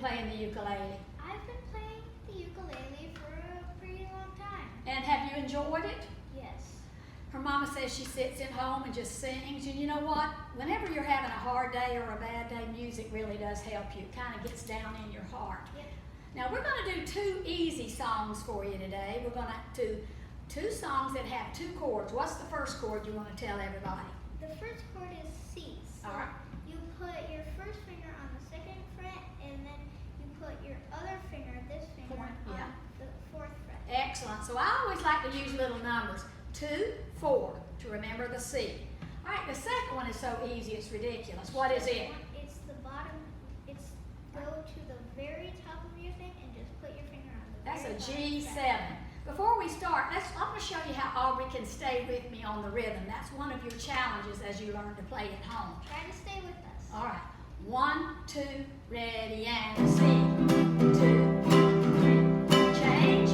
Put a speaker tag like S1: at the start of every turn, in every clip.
S1: playing the ukulele?
S2: I've been playing the ukulele for a pretty long time.
S1: And have you enjoyed it?
S2: Yes.
S1: Her mama says she sits at home and just sings, and you know what? Whenever you're having a hard day or a bad day, music really does help you. It kind of gets down in your heart.
S2: Yep.
S1: Now we're going to do two easy songs for you today. We're going to do two songs that have two chords. What's the first chord you want to tell everybody?
S2: The first chord is C. So
S1: All right.
S2: you put your first finger on the second fret, and then you put your other finger, this finger,
S1: Point,
S2: on
S1: yeah.
S2: the fourth fret.
S1: Excellent. So I always like to use little numbers. 2, 4 to remember the C. All right, the second one is so easy it's ridiculous. What is it?
S2: It's the bottom. It's go to the very top of your thing and just put your finger on the
S1: That's a
S2: very bottom
S1: G7.
S2: fret.
S1: Before we start, I'm going to show you how Aubrey can stay with me on the rhythm. That's one of your challenges as you learn to play at home.
S2: Try to stay with us.
S1: All right. 1, 2, ready, and C. 2, 3, change.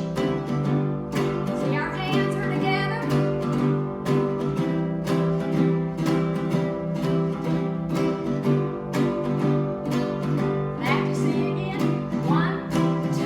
S1: See, our hands are together. Back to C again. 1, 2,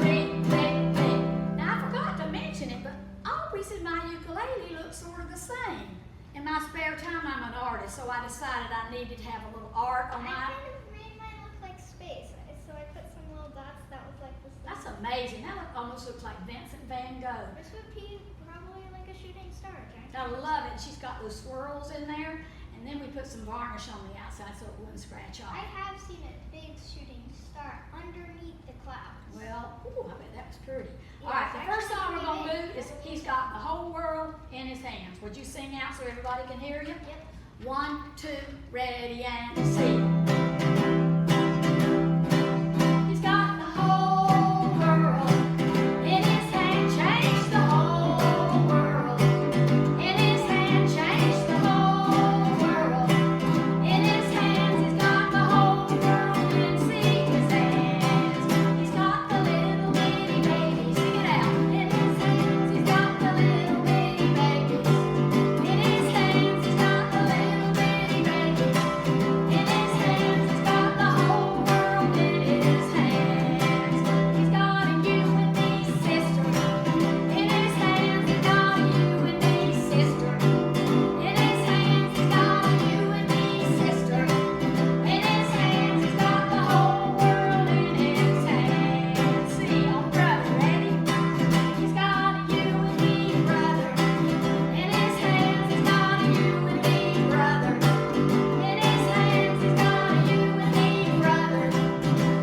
S1: 3, big, big. Now, I forgot to mention it, but Aubrey said my ukulele looks sort of the same. In my spare time, I'm an artist, so I decided I needed to have a little art on
S2: I
S1: my...
S2: kind of made mine look like space, so I put some little dots that was like the sun.
S1: That's amazing. That almost looks like Vincent van Gogh.
S2: This would be probably like a shooting star, right?
S1: I love it. She's got those swirls in there, and then we put some varnish on the outside so it wouldn't scratch off.
S2: I have seen a big shooting star underneath the clouds.
S1: Well, ooh, I bet that was pretty.
S2: Yeah,
S1: All right,
S2: it's
S1: the first
S2: actually
S1: song we're going to
S2: pretty
S1: do is He's Got the Whole World in His Hands. Would you sing out so everybody can hear you?
S2: Yep.
S1: 1, 2, ready, and sing. He's got the whole world in his hand. Change the whole world in his hand. Change the whole world in his hands. He's got the whole world in his hands. He's got the little bitty baby. Sing it out. In his hands, he's got the little bitty babies. In his hands, he's got the little bitty babies. In his hands, he's got the whole world in his hands. He's got a you and me sister. In his hands, he's got a you and me sister. In his hands, he's got a you and me sister. In his hands, he's got the whole world in his hands. See, on brother, ready? He's got a you and me brother. In his hands, he's got a you and me brother. In his hands, he's got a you and me brother.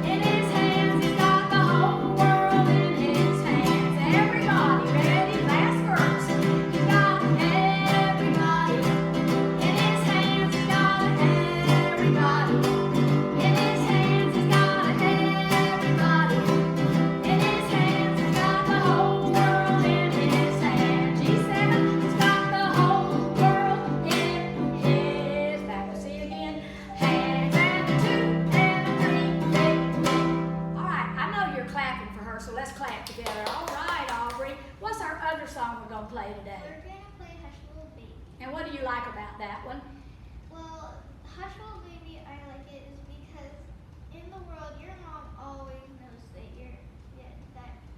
S1: In his hands, he's got the whole world in his hands. Everybody, ready? Last verse. He's got everybody. In his hands, he's got everybody. In his hands, he's got everybody. In his hands, he's got the whole world in his hands. G7, he's got the whole world in his. Back to C again. Hands and the 2 and the 3, big, big. All right, I know you're clapping for her, so let's clap together. All right, Aubrey. What's our other song we're going to play today?
S2: We're gonna play Hush Little Baby.
S1: And what do you like about that one?
S2: Well, Hush Little Baby, I like it is because in the world, your mom always knows that you're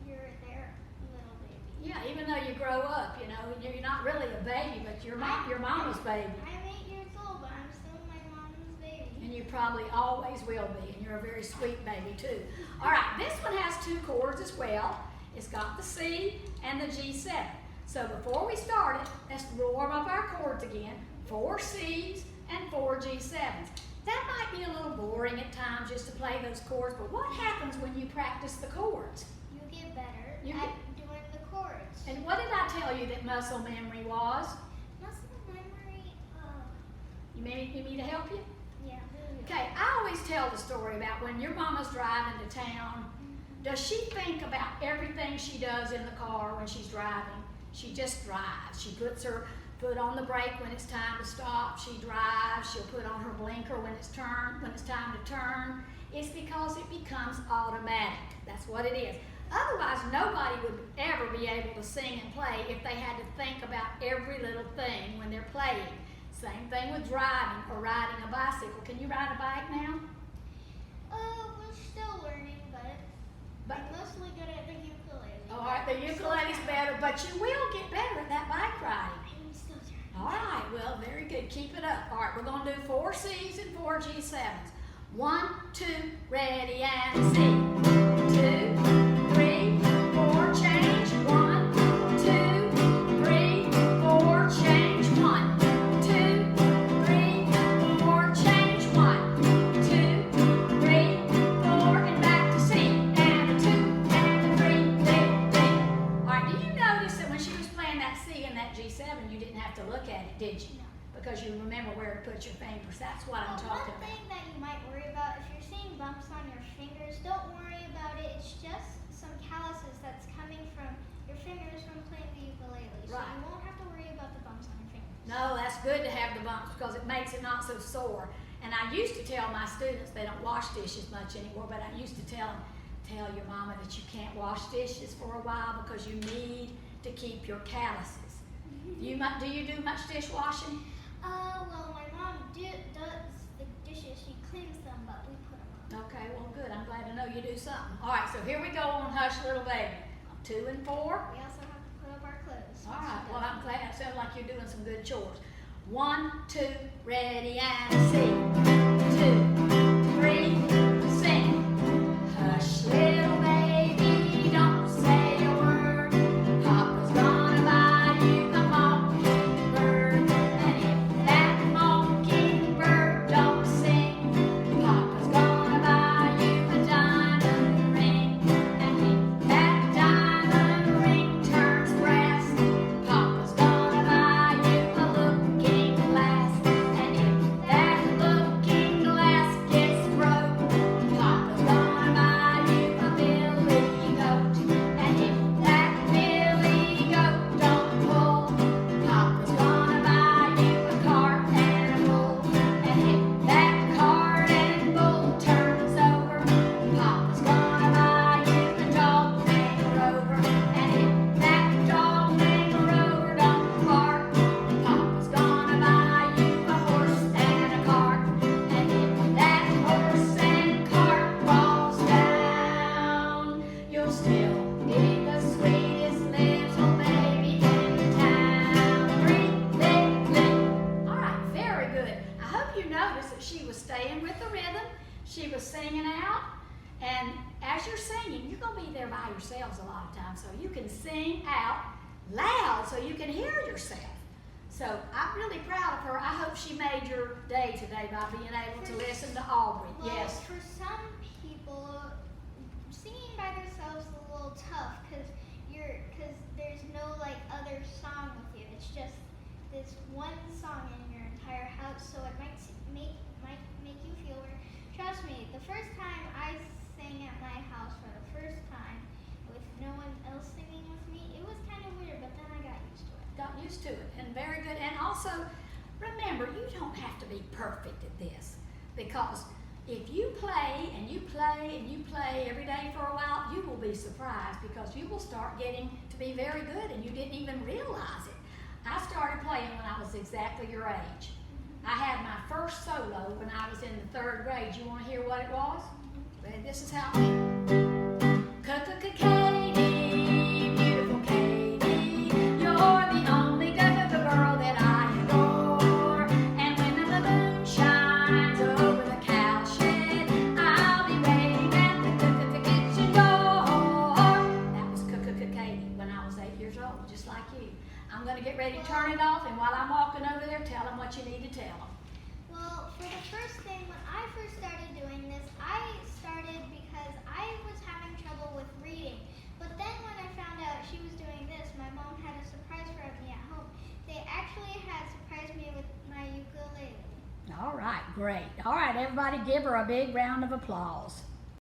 S2: their little baby.
S1: Yeah, even though you grow up, you know, you're not really a baby, but you're your mama's baby.
S2: I'm 8 years old, but I'm still my mom's baby.
S1: And you probably always will be, and you're a very sweet baby too. All right, this one has 2 chords as well. It's got the C and the G7. So before we start it, let's warm up our chords again. 4 C's and 4 G7s. That might be a little boring at times just to play those chords, but what happens when you practice the chords?
S2: You get better
S1: You
S2: at doing the chords.
S1: And what did I tell you that muscle memory was?
S2: Muscle memory,
S1: You need me to help you?
S2: yeah.
S1: Okay, I always tell the story about when your mama's driving to town. Does she think about everything she does in the car when she's driving? She just drives. She puts her foot on the brake when it's time to stop. She drives. She'll put on her blinker when it's time to turn. It's because it becomes automatic. That's what it is. Otherwise, nobody would ever be able to sing and play if they had to think about every little thing when they're playing. Same thing with driving or riding a bicycle. Can you ride a bike now?
S2: We're still
S1: the ukulele's better, but you will get better at that bike riding.
S2: I'm still trying.
S1: All right, well, very good. Keep it up. All right, we're going to do 4 C's and 4 G7s. 1, 2, ready, and C. 2, 3, 4, change. 1, 2, 3, 4, change. 1, 2, 3, 4, change. 1, 2, 3, 4, and back to C. And a 2, and a 3, D, D. All right, do you notice that when she was playing that C and that G7, you didn't have to look at it, did you?
S2: No.
S1: Because you remember where to put your fingers. That's what I'm talking
S2: One
S1: about.
S2: thing that you might worry about, if you're seeing bumps on your fingers, don't worry about it. It's just some calluses that's coming from your fingers from playing the ukulele. So
S1: Right.
S2: you won't have to worry about the bumps on your fingers.
S1: No, that's good to have the bumps because it makes it not so sore. And I used to tell my students they don't wash dishes much anymore, but I used to tell them, tell your mama that you can't wash dishes for a while because you need to keep your calluses. Do you do much dishwashing?
S2: Well, my mom does the dishes. She cleans them, but we put them on.
S1: Okay, well good. I'm glad to know you do something. All right, so here we go on Hush Little Baby. 2 and 4.
S2: We also have to put up our clothes.
S1: All right, well I'm glad. It sounds like you're doing some good chores. 1, 2, ready, and C. 2, 3, sing. Hush, little baby, don't say a word. Papa's gonna buy you a mockingbird. And if that mockingbird don't sing, Papa's gonna buy you a diamond ring. And if that diamond ring turns brass, Papa's gonna buy you a looking glass. And if that looking glass gets broke, Papa's gonna buy you a billy goat. And if that billy goat don't pull, Papa's gonna buy you a cart and a bull. And if that cart and bull turns over, Papa's gonna buy you a dog named Rover. And if that dog named Rover don't bark, Papa's gonna buy you a horse and a cart. And if that horse and cart falls down, you'll still be the sweetest little baby in town. Ring, ling, ling. All right, very good. I hope you noticed that she was staying with the rhythm. She was singing out. And as you're singing, you're going to be there by yourselves a lot of times, so you can sing out loud so you can hear yourself. So I'm really proud of her. I hope she made your day today by being able to listen to Aubrie.
S2: Well,
S1: Yes.
S2: for some people, singing by themselves is a little tough because there's no like other song with you. It's just this one song in your entire house, so it might make you feel weird. Trust me, the first time I sang at my house for the first time with no one else singing with me, it was kind of weird, but then I got used to it.
S1: Got used to it, and very good. And also, remember, you don't have to be perfect at this, because if you play and you play and you play every day for a while, you will be surprised because you will start getting to be very good and you didn't even realize it. I started playing when I was exactly your age. I had my first solo when I was in the 3rd grade. You want to hear what it was? Well, this is how it went. Katie, beautiful Katie, you're the only girl that I adore. And when the moon shines over the cow shed, I'll be waiting at the kitchen door. That was Katie when I was 8 years old, just like you. I'm going to get ready to turn it off, and while I'm walking over there, tell them what you need to tell them.
S2: Well, for the first thing, when I first started doing this, I started because I was having trouble with reading. But then when I found out she was doing this, my mom had a surprise for me at home. They actually had surprised me with my ukulele.
S1: All right, great. All right, everybody give her a big round of applause.